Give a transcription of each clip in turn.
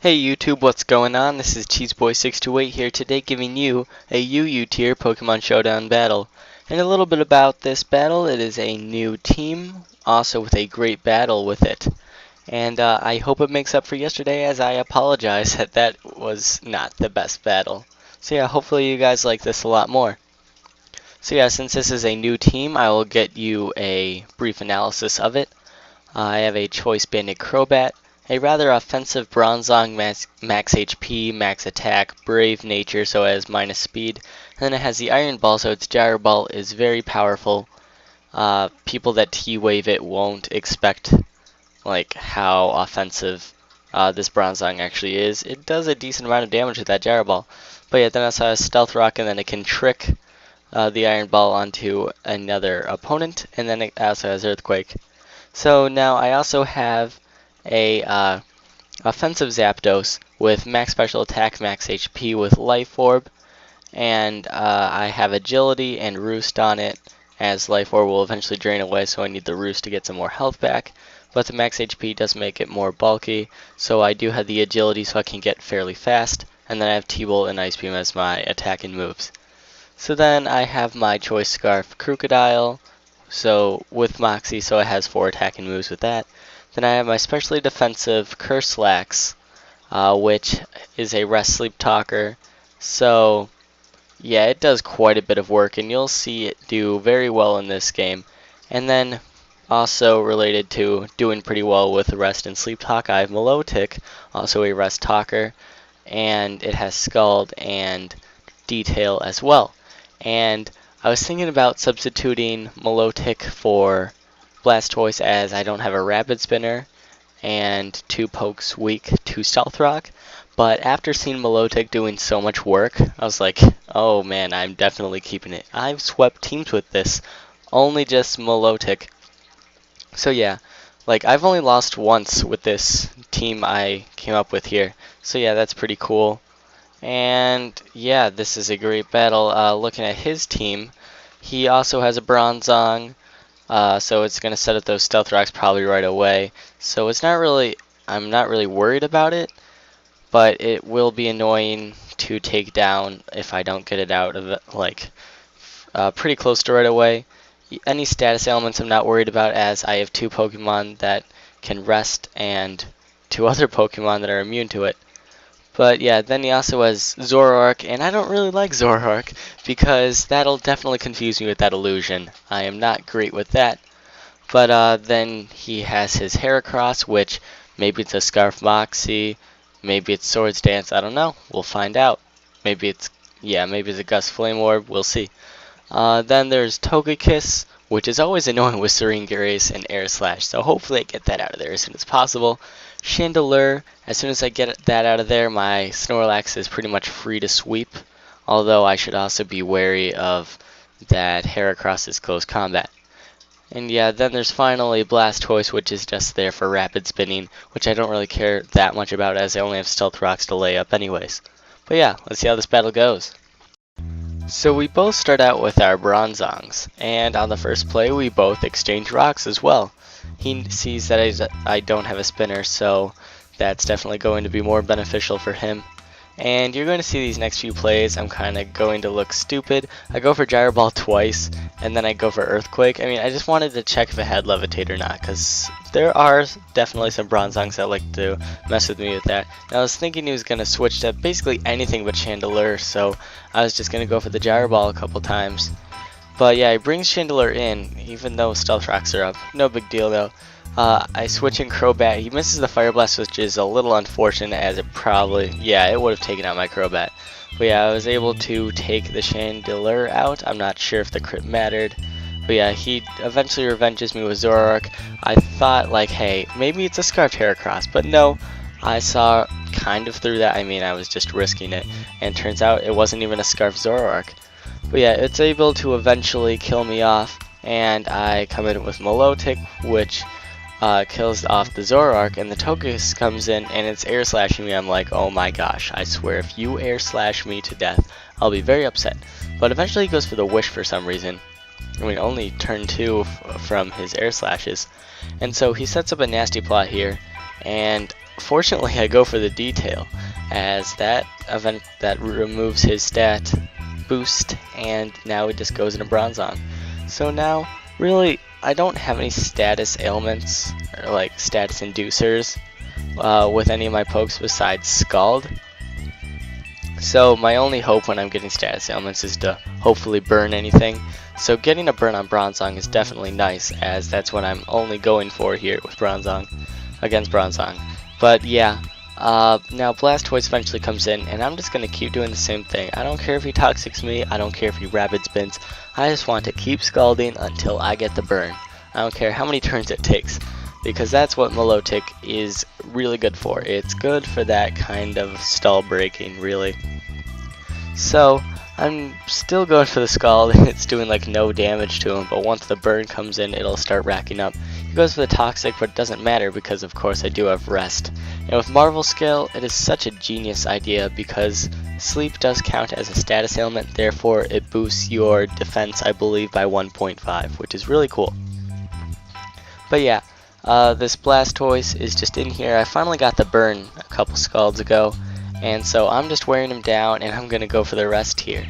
Hey YouTube, what's going on? This is Cheeseboy628 here today giving you a UU tier Pokemon Showdown battle. And a little bit about this battle, it is a new team, also with a great battle with it. And I hope it makes up for yesterday, as I apologize that was not the best battle. So yeah, hopefully you guys like this a lot more. So yeah, since this is a new team, I will get you a brief analysis of it. I have a Choice Banded Crobat, a rather offensive Bronzong, max HP, max attack, brave nature, so it has minus speed. And then it has the Iron Ball, so its Gyro Ball is very powerful. People that T-Wave it won't expect like how offensive this Bronzong actually is. It does a decent amount of damage with that Gyro Ball. But yeah, then it also has Stealth Rock, and then it can trick the Iron Ball onto another opponent, and then it also has Earthquake. So now I also have a offensive Zapdos with max special attack, max HP with Life Orb, and I have Agility and Roost on it, as Life Orb will eventually drain away, so I need the Roost to get some more health back. But the max HP does make it more bulky, so I do have the Agility so I can get fairly fast, and then I have T-Bolt and Ice Beam as my attacking moves. So then I have my Choice Scarf Crocodile, so with Moxie, so it has 4 attacking moves with that. Then I have my specially defensive Curslax, which is a Rest Sleep Talker. So yeah, it does quite a bit of work, and you'll see it do very well in this game. And then also related to doing pretty well with Rest and Sleep Talk, I have Milotic, also a Rest Talker, and it has Scald and Detail as well. And I was thinking about substituting Milotic for Blastoise, as I don't have a Rapid Spinner and 2 Pokes weak to Stealth Rock. But after seeing Milotic doing so much work, I was like, oh man, I'm definitely keeping it. I've swept teams with this, only just Milotic. So yeah, like I've only lost once with this team I came up with here. So yeah, that's pretty cool. And yeah, this is a great battle. Looking at his team, he also has a Bronzong, so it's going to set up those Stealth Rocks probably right away. So it's not really, I'm not really worried about it, but it will be annoying to take down if I don't get it out of it, like pretty close to right away. Any status elements I'm not worried about, as I have 2 Pokemon that can rest and 2 other Pokemon that are immune to it. But yeah, then he also has Zoroark, and I don't really like Zoroark because that'll definitely confuse me with that illusion. I am not great with that. But then he has his Heracross, which maybe it's a Scarf Moxie, maybe it's Swords Dance, I don't know. We'll find out. Maybe it's a Gust Flame Orb, we'll see. Then there's Togekiss, which is always annoying with Serene Grace and Air Slash, so hopefully I get that out of there as soon as possible. Chandelure, as soon as I get that out of there, my Snorlax is pretty much free to sweep, although I should also be wary of that Heracross's close combat. And yeah, then there's finally Blastoise, which is just there for rapid spinning, which I don't really care that much about, as I only have Stealth Rocks to lay up anyways. But yeah, let's see how this battle goes. So we both start out with our Bronzongs, and on the first play we both exchange rocks as well. He sees that I don't have a spinner, so that's definitely going to be more beneficial for him. And you're going to see these next few plays, I'm kind of going to look stupid. I go for Gyro Ball twice, and then I go for Earthquake. I mean, I just wanted to check if it had Levitate or not, because there are definitely some Bronzongs that like to mess with me with that. And I was thinking he was going to switch to basically anything but Chandelure, so I was just going to go for the Gyro Ball a couple times. But yeah, he brings Chandelure in, even though Stealth Rocks are up. No big deal though. I switch in Crobat. He misses the Fire Blast, which is a little unfortunate, as it probably, yeah, it would have taken out my Crobat. But yeah, I was able to take the Chandelure out. I'm not sure if the crit mattered. But yeah, he eventually revenges me with Zoroark. I thought, like, hey, maybe it's a Scarf Heracross, but no. I saw kind of through that. I mean, I was just risking it. And turns out it wasn't even a Scarf Zoroark. But yeah, it's able to eventually kill me off. And I come in with Milotic, which kills off the Zoroark, and the Togekiss comes in and it's air slashing me. I'm like, oh my gosh, I swear if you air slash me to death, I'll be very upset. But eventually he goes for the Wish for some reason. I mean, only turn 2 from his air slashes. And so he sets up a nasty plot here, and fortunately I go for the detail, as that event that removes his stat boost, and now it just goes into Bronzong. So now, really, I don't have any status ailments, or like status inducers, with any of my pokes besides Scald. So my only hope when I'm getting status ailments is to hopefully burn anything. So getting a burn on Bronzong is definitely nice, as that's what I'm only going for here with Bronzong, against Bronzong. But yeah, now Blastoise eventually comes in, and I'm just going to keep doing the same thing. I don't care if he Toxics me, I don't care if he Rapid Spins, I just want to keep scalding until I get the burn. I don't care how many turns it takes, because that's what Milotic is really good for. It's good for that kind of stall breaking, really. So I'm still going for the Scald. It's doing like no damage to him, but once the burn comes in, it'll start racking up. He goes for the Toxic, but it doesn't matter because of course I do have Rest. And with Marvel Skill, it is such a genius idea because Sleep does count as a status ailment, therefore it boosts your defense, I believe, by 1.5, which is really cool. But yeah, this Blastoise is just in here. I finally got the burn a couple Scalds ago, and so I'm just wearing him down, and I'm going to go for the Rest here.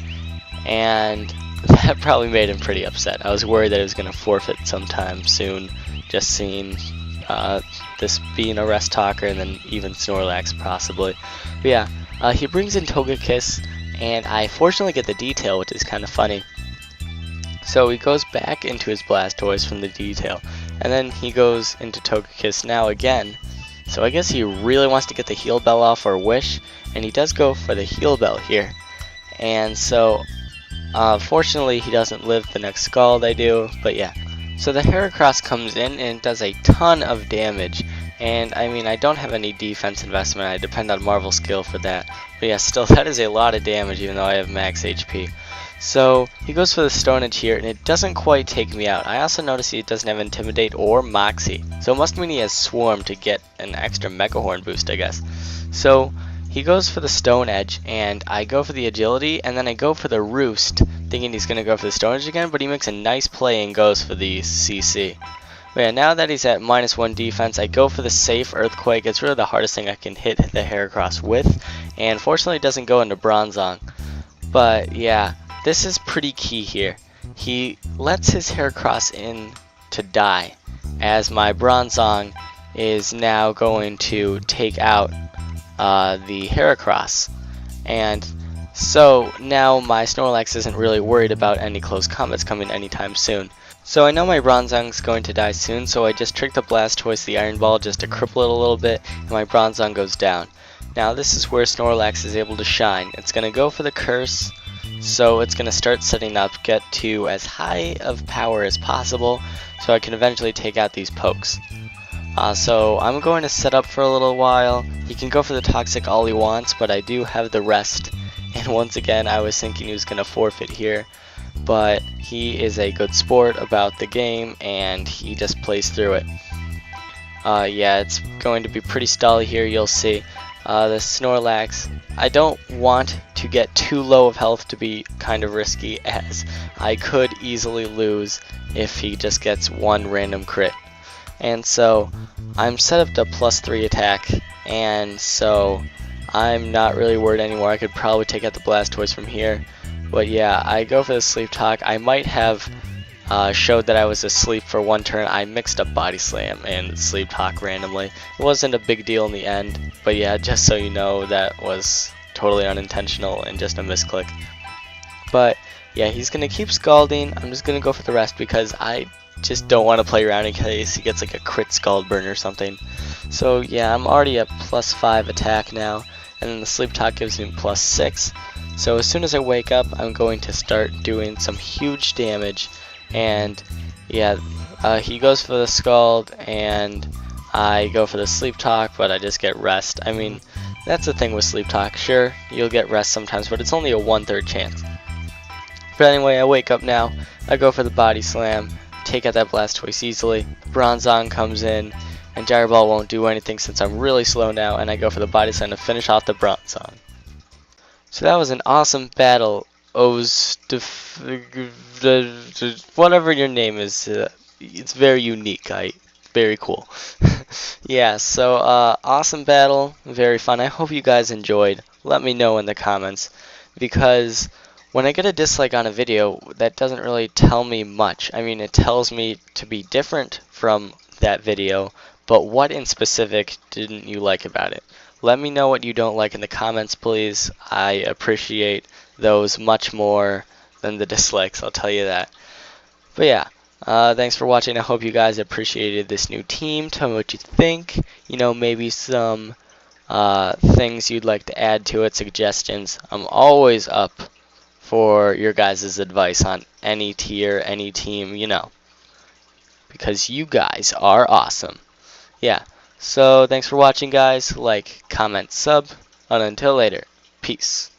And that probably made him pretty upset. I was worried that he was going to forfeit sometime soon, just seeing this being a Rest talker, and then even Snorlax possibly. But yeah, he brings in Togekiss, and I fortunately get the detail, which is kind of funny. So he goes back into his Blastoise from the detail, and then he goes into Togekiss now again. So I guess he really wants to get the Heal Bell off or Wish, and he does go for the Heal Bell here. And so, fortunately he doesn't live the next Scald I do, but yeah. So the Heracross comes in and it does a ton of damage. And I mean, I don't have any defense investment, I depend on Marvel Skill for that. But yeah, still that is a lot of damage even though I have max HP. So he goes for the Stone Edge here, and it doesn't quite take me out. I also notice he doesn't have Intimidate or Moxie, so it must mean he has Swarm to get an extra Mega Horn boost, I guess. So he goes for the Stone Edge, and I go for the Agility, and then I go for the Roost, thinking he's going to go for the Stone Edge again, but he makes a nice play and goes for the CC. But yeah, now that he's at -1 defense, I go for the safe Earthquake. It's really the hardest thing I can hit the Heracross with, and fortunately it doesn't go into Bronzong. But yeah, this is pretty key here. He lets his Heracross in to die, as my Bronzong is now going to take out the Heracross. And so now my Snorlax isn't really worried about any close combats coming anytime soon. So I know my Bronzong's going to die soon, so I just trick the Blastoise, the Iron Ball, just to cripple it a little bit, and my Bronzong goes down. Now this is where Snorlax is able to shine. It's going to go for the Curse, so it's going to start setting up, get to as high of power as possible, so I can eventually take out these pokes. So I'm going to set up for a little while. He can go for the Toxic all he wants, but I do have the Rest. And once again, I was thinking he was going to forfeit here, but he is a good sport about the game, and he just plays through it. Yeah, it's going to be pretty stally here, you'll see. The Snorlax, I don't want to get too low of health to be kind of risky, as I could easily lose if he just gets one random crit. And so I'm set up to +3 attack, and so I'm not really worried anymore. I could probably take out the Blastoise from here. But yeah, I go for the Sleep Talk. I might have showed that I was asleep for one turn. I mixed up Body Slam and Sleep Talk randomly. It wasn't a big deal in the end, but yeah, just so you know, that was totally unintentional and just a misclick. But yeah, he's going to keep Scalding. I'm just going to go for the Rest because I just don't want to play around in case he gets like a crit Scald burn or something. So yeah, I'm already at +5 attack now, and then the Sleep Talk gives me +6. So as soon as I wake up, I'm going to start doing some huge damage. And yeah, he goes for the Scald, and I go for the Sleep Talk, but I just get Rest. I mean, that's the thing with Sleep Talk. Sure, you'll get Rest sometimes, but it's only a 1/3 chance. But anyway, I wake up now. I go for the Body Slam, take out that Blastoise easily. Bronzong comes in, and Gyro Ball won't do anything since I'm really slow now, and I go for the Body Slam to finish off the Bronzong. So that was an awesome battle. Whatever your name is, it's very unique. I very cool. Yeah, so awesome battle, very fun. I hope you guys enjoyed. Let me know in the comments, because when I get a dislike on a video, that doesn't really tell me much. I mean, it tells me to be different from that video, but what in specific didn't you like about it? Let me know what you don't like in the comments, please. I appreciate those much more than the dislikes, I'll tell you that. But yeah, thanks for watching. I hope you guys appreciated this new team. Tell me what you think. You know, maybe some things you'd like to add to it, suggestions. I'm always up for your guys' advice on any tier, any team, you know, because you guys are awesome. Yeah, so thanks for watching, guys. Like, comment, sub, and until later, peace.